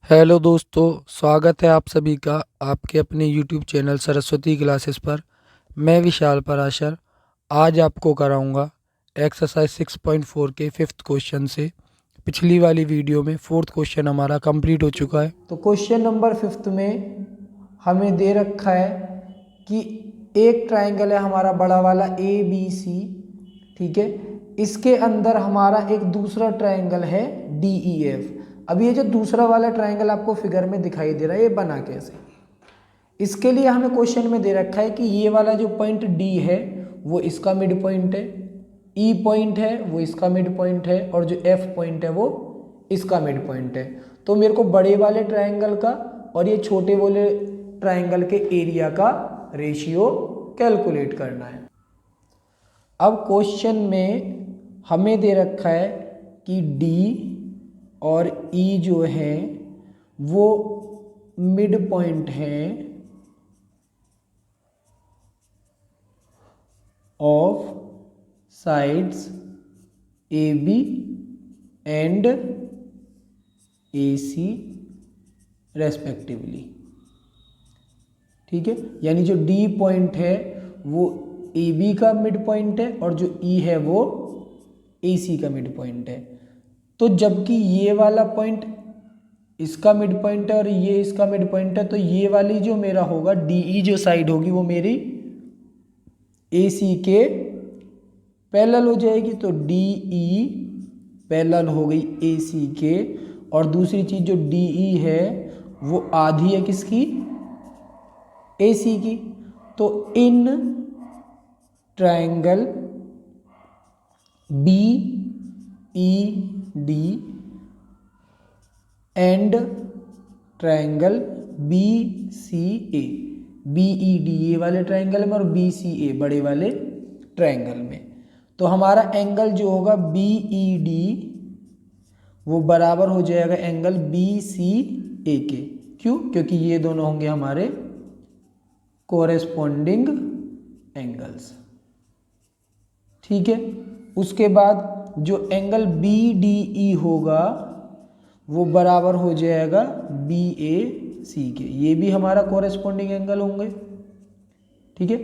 Hello दोस्तों, स्वागत है आप सभी का आपके अपने यूट्यूब चैनल सरस्वती क्लासेस पर। मैं विशाल पराशर आज आपको कराऊंगा एक्सरसाइज 6.4 के फिफ्थ क्वेश्चन से। पिछली वाली वीडियो में फोर्थ क्वेश्चन हमारा कंप्लीट हो चुका है। तो क्वेश्चन नंबर फिफ्थ में हमें दे रखा है कि एक ट्राइंगल है हमारा बड़ा वाला ए बी सी, ठीक है। इसके अंदर हमारा एक दूसरा ट्राइंगल है डी ई एफ। अब ये जो दूसरा वाला ट्राइंगल आपको फिगर में दिखाई दे रहा है, ये बना कैसे? इसके लिए हमें क्वेश्चन में दे रखा है कि ये वाला जो पॉइंट डी है वो इसका मिड पॉइंट है, ई पॉइंट है वो इसका मिड पॉइंट है, और जो एफ पॉइंट है वो इसका मिड पॉइंट है। तो मेरे को बड़े वाले ट्राइंगल का और ये छोटे वाले ट्राइंगल के एरिया का रेशियो कैलकुलेट करना है। अब क्वेश्चन में हमें दे रखा है कि डी और ई जो है वो मिड पॉइंट है of sides A B and A C respectively, ठीक है। यानी जो डी पॉइंट है वो ए बी का मिड पॉइंट है और जो ई है वो ए सी का मिड पॉइंट है। तो जबकि ये वाला पॉइंट इसका मिड पॉइंट है और ये इसका मिड पॉइंट है, तो ये वाली जो मेरा होगा डी ई जो साइड होगी वो मेरी ए सी के पैरेलल हो जाएगी। तो डी ई पैरेलल हो गई ए सी के, और दूसरी चीज जो डी ई है वो आधी है किसकी? ए सी की। तो in triangle B E D and triangle B C A, B E D ये वाले ट्राइंगल में और बी सी ए बड़े वाले ट्राइंगल में, तो हमारा एंगल जो होगा बी ई डी वो बराबर हो जाएगा एंगल बी सी ए के। क्यों? क्योंकि ये दोनों होंगे हमारे कोरेस्पोंडिंग एंगल्स, ठीक है। उसके बाद जो एंगल बी डी ई होगा वो बराबर हो जाएगा बी ए सी के, ये भी हमारा कोरेस्पोंडिंग एंगल होंगे, ठीक है।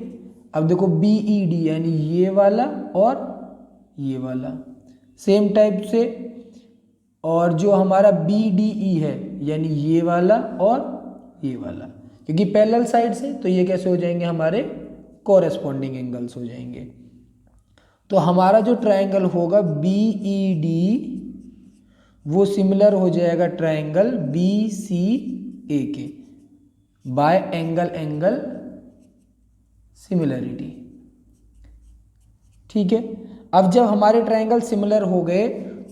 अब देखो बी ई डी यानी ये वाला और ये वाला सेम टाइप से, और जो हमारा बी डी ई है यानी ये वाला और ये वाला, क्योंकि पैरेलल साइड से तो ये कैसे हो जाएंगे? हमारे कोरेस्पोंडिंग एंगल्स हो जाएंगे। तो हमारा जो ट्राइंगल होगा बी ई डी वो सिमिलर हो जाएगा ट्राइंगल बी सी ए के बाय एंगल एंगल सिमिलरिटी, ठीक है। अब जब हमारे ट्राइंगल सिमिलर हो गए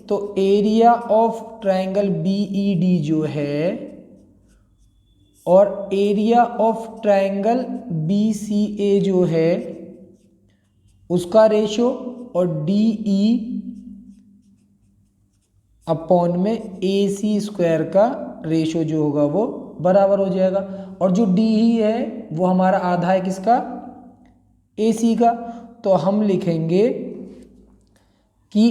तो area of triangle B E D जो है और area of triangle B C A जो है उसका रेशो और डी ई अपॉन में ए सी स्क्वायर का रेशो जो होगा वो बराबर हो जाएगा। और जो डी ई है वो हमारा आधा है किसका? ए सी का। तो हम लिखेंगे कि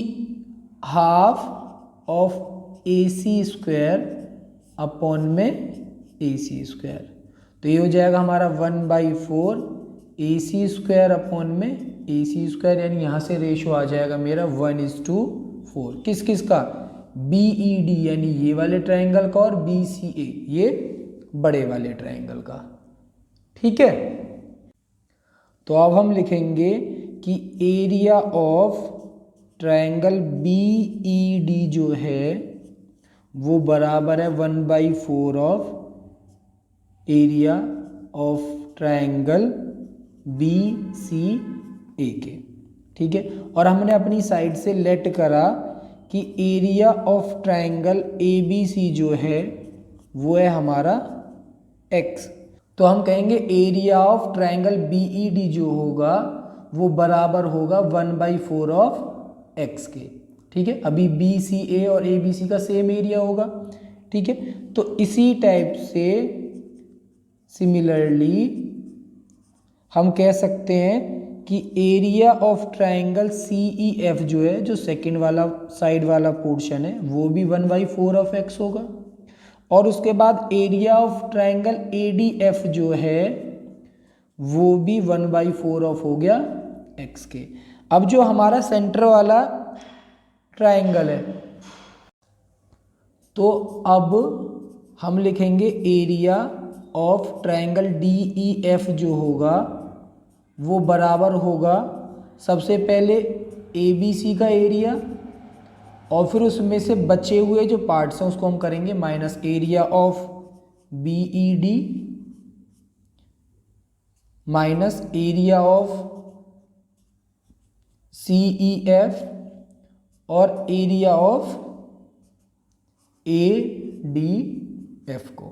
half of A C square upon में ए सी स्क्वायर, तो ये हो जाएगा हमारा 1/4 ए सी स्क्वायर अपॉन में ए सी स्क्वायर, यानी यहाँ से रेशो आ जाएगा मेरा 1:4। किस किस का? बी ई डी यानी ये वाले ट्राइंगल का और बी सी ए ये बड़े वाले ट्राइंगल का, ठीक है। तो अब हम लिखेंगे कि area of triangle B E D जो है वो बराबर है 1/4 of area of triangle B C A के, ठीक है। और हमने अपनी साइड से लेट करा कि area of triangle A B C जो है वो है हमारा एक्स। तो हम कहेंगे area of triangle B E D जो होगा वो बराबर होगा 1/4 ऑफ एक्स के, ठीक है। अभी बी सी ए और ए बी सी का सेम एरिया होगा, ठीक है। तो इसी टाइप से सिमिलरली हम कह सकते हैं कि area of triangle C E F जो है, जो सेकंड वाला साइड वाला पोर्शन है, वो भी 1/4 ऑफ एक्स होगा। और उसके बाद एरिया ऑफ ट्राइंगल ADF जो है वो भी 1/4 ऑफ हो गया x के। अब जो हमारा सेंटर वाला ट्राइंगल है, तो अब हम लिखेंगे एरिया ऑफ ट्राइंगल DEF जो होगा वो बराबर होगा सबसे पहले ABC का एरिया, और फिर उसमें से बचे हुए जो पार्ट्स हैं उसको हम करेंगे minus area of BED minus area of CEF और एरिया ऑफ ADF को।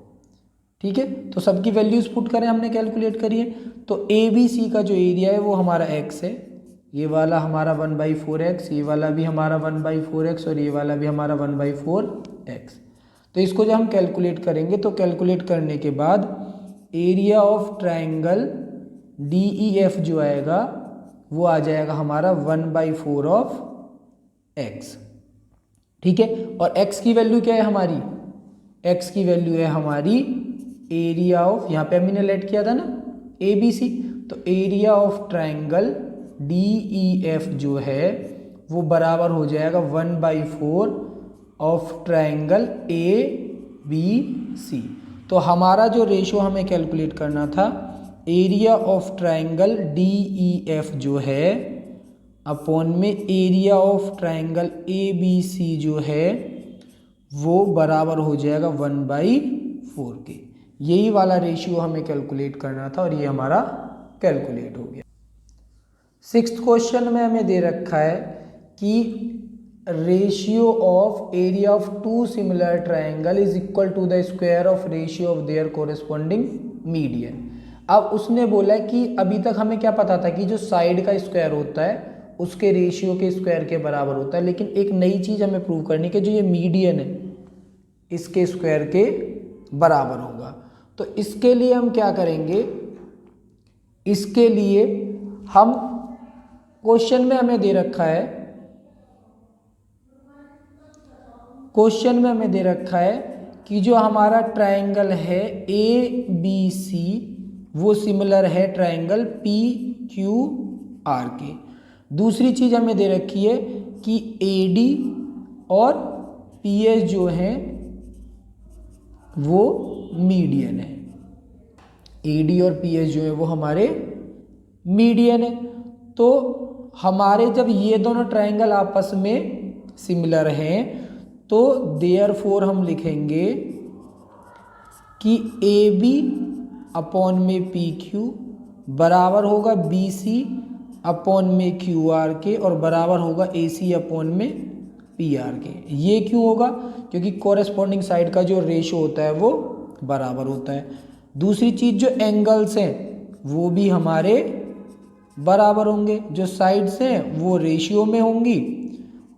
ठीक है, तो सबकी वैल्यूज पुट करें, हमने कैलकुलेट करी है। तो ABC का जो एरिया है वो हमारा x है, ये वाला हमारा 1/4x, ये वाला भी हमारा 1/4x और ये वाला भी हमारा 1/4x। तो इसको जब हम कैलकुलेट करेंगे तो कैलकुलेट करने के बाद एरिया ऑफ ट्राइंगल DEF जो आएगा वो आ जाएगा हमारा 1/4 ऑफ x। ठीक है, और x की वैल्यू क्या है हमारी, x की वैल्यू है हमारी एरिया ऑफ, यहाँ पे हमने लेट किया था ना ABC, तो एरिया ऑफ ट्राइंगल DEF जो है वो बराबर हो जाएगा 1/4 ऑफ ट्राइंगल ABC। तो हमारा जो रेशो हमें कैलकुलेट करना था, एरिया ऑफ ट्राइंगल DEF जो है अपॉन में एरिया ऑफ ट्राइंगल ABC जो है वो बराबर हो जाएगा 1/4 के। यही वाला रेशियो हमें कैलकुलेट करना था और ये हमारा कैलकुलेट हो गया। 6th क्वेश्चन में हमें दे रखा है कि ratio of area of two similar triangle is equal to the square of ratio of their corresponding median. अब उसने बोला कि अभी तक हमें क्या पता था कि जो साइड का स्क्वायर होता है उसके रेशियो के स्क्वायर के बराबर होता है, लेकिन एक नई चीज़ हमें प्रूव करनी कि जो ये मीडियन है इसके स्क्वायर के बराबर होगा। तो इसके लिए हम क्या करेंगे, इसके लिए हम क्वेश्चन में हमें दे रखा है, क्वेश्चन में हमें दे रखा है कि जो हमारा ट्राइंगल है ABC वो सिमिलर है ट्राइंगल PQR के। दूसरी चीज़ हमें दे रखी है कि AD और PS जो हैं वो मीडियन है, AD और PS जो है वो हमारे मीडियन है। तो हमारे जब ये दोनों ट्राइंगल आपस में सिमिलर हैं तो देयरफॉर हम लिखेंगे कि AB अपॉन में PQ बराबर होगा BC अपॉन में QR के और बराबर होगा AC अपॉन में PR के। ये क्यों होगा, क्योंकि कोरेस्पॉन्डिंग साइड का जो रेशो होता है वो बराबर होता है। दूसरी चीज़ जो एंगल्स हैं वो भी हमारे बराबर होंगे, जो साइड्स हैं वो रेशियो में होंगी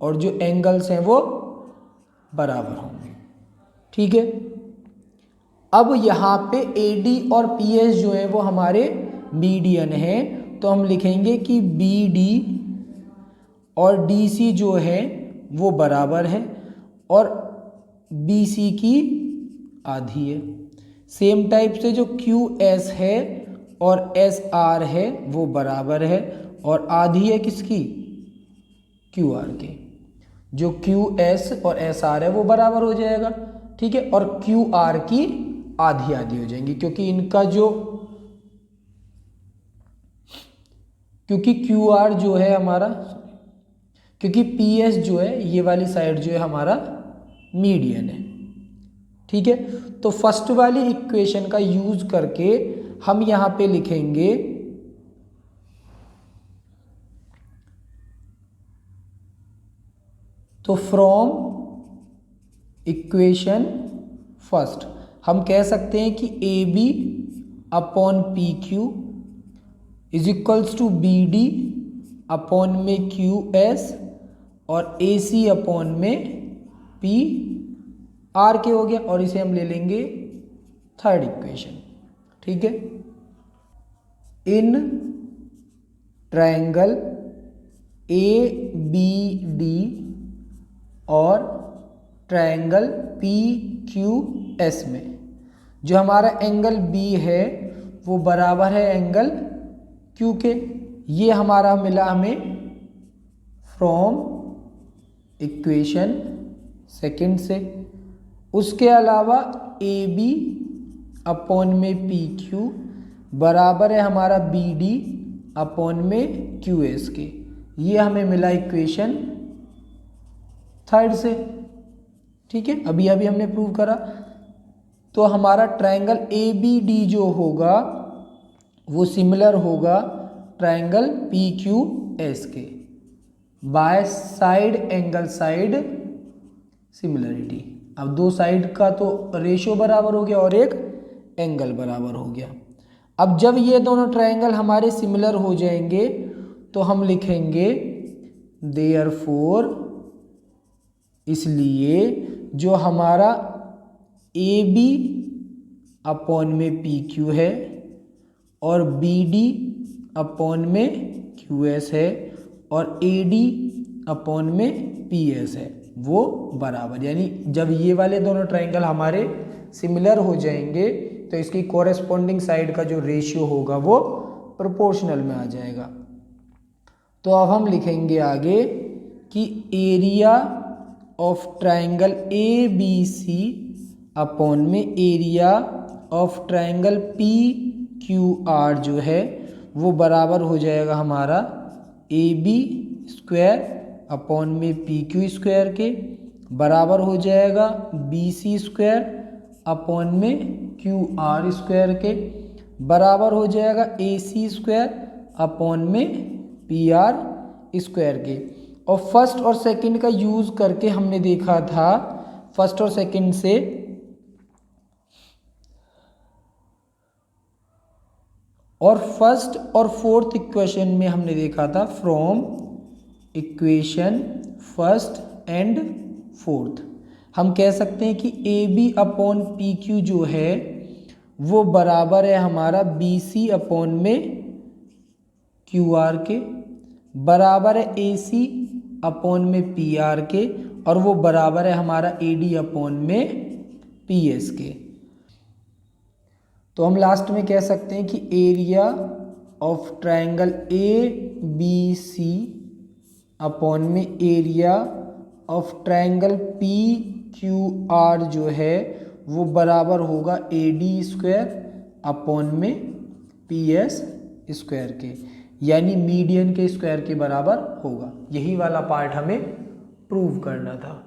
और जो एंगल्स हैं वो बराबर होंगे। ठीक है, अब यहाँ पे AD और PS जो है वो हमारे मीडियन हैं, तो हम लिखेंगे कि BD और DC जो है वो बराबर है और BC की आधी है। सेम टाइप से जो QS है और SR है वो बराबर है और आधी है किसकी, QR के। जो QS और SR है वो बराबर हो जाएगा। ठीक है, और QR की आधी आधी हो जाएंगी क्योंकि इनका जो, क्योंकि QR जो है हमारा, क्योंकि PS जो है ये वाली साइड जो है हमारा मीडियन है। ठीक है, तो फर्स्ट वाली इक्वेशन का यूज करके हम यहां पे लिखेंगे तो फ्रॉम इक्वेशन फर्स्ट हम कह सकते हैं कि AB upon PQ is equals to BD upon में QS और AC अपॉन में PR के हो गया, और इसे हम ले लेंगे थर्ड इक्वेशन। ठीक है, इन ट्रायंगल ABD और ट्रायंगल PQR एस में। जो हमारा एंगल बी है वो बराबर है एंगल क्यू के। ये हमारा मिला हमें फ्रॉम इक्वेशन सेकंड से। उसके अलावा ए बी अपॉन में पी क्यू बराबर है हमारा बी डी अपॉन में क्यू एस के। ये हमें मिला इक्वेशन थर्ड से। ठीक है, अभी अभी हमने प्रूव करा। तो हमारा ट्रायंगल ए बी डी जो होगा वो सिमिलर होगा ट्रायंगल पी क्यू एस के by side angle side similarity. अब दो साइड का तो रेशियो बराबर हो गया और एक एंगल बराबर हो गया। अब जब ये दोनों ट्रायंगल हमारे सिमिलर हो जाएंगे तो हम लिखेंगे देयरफॉर, इसलिए जो हमारा ए बी अपॉन में पी क्यू है और बी डी अपॉन में क्यू एस है और ए डी अपॉन में पी एस है वो बराबर, यानी जब ये वाले दोनों ट्रायंगल हमारे सिमिलर हो जाएंगे तो इसकी कॉरेस्पॉन्डिंग साइड का जो रेशियो होगा वो प्रोपोर्शनल में आ जाएगा। तो अब हम लिखेंगे आगे कि area of triangle A B C upon में area of triangle P Q R जो है वो बराबर हो जाएगा हमारा ए बी स्क्वायर अपॉन में पी क्यू स्क्वायर के, बराबर हो जाएगा बी सी स्क्वायर अपॉन में क्यू आर स्क्वायर के, बराबर हो जाएगा ए सी स्क्वायर अपॉन में पी आर स्क्वायर के। और फर्स्ट और सेकंड का यूज करके हमने देखा था, फर्स्ट और सेकंड से और फर्स्ट और फोर्थ इक्वेशन में हमने देखा था from equation first and fourth हम कह सकते हैं कि A B upon P Q जो है वो बराबर है हमारा बी सी अपॉन में क्यू आर के, बराबर है ए सी अपॉन में पी आर के, और वो बराबर है हमारा ए डी अपॉन में पी एस के। तो हम लास्ट में कह सकते हैं कि area of triangle A B C upon में area of triangle P Q R जो है वो बराबर होगा ए डी स्क्वायर अपॉन में पी एस स्क्वायर के, यानी मीडियन के स्क्वायर के बराबर होगा। यही वाला पार्ट हमें प्रूव करना था।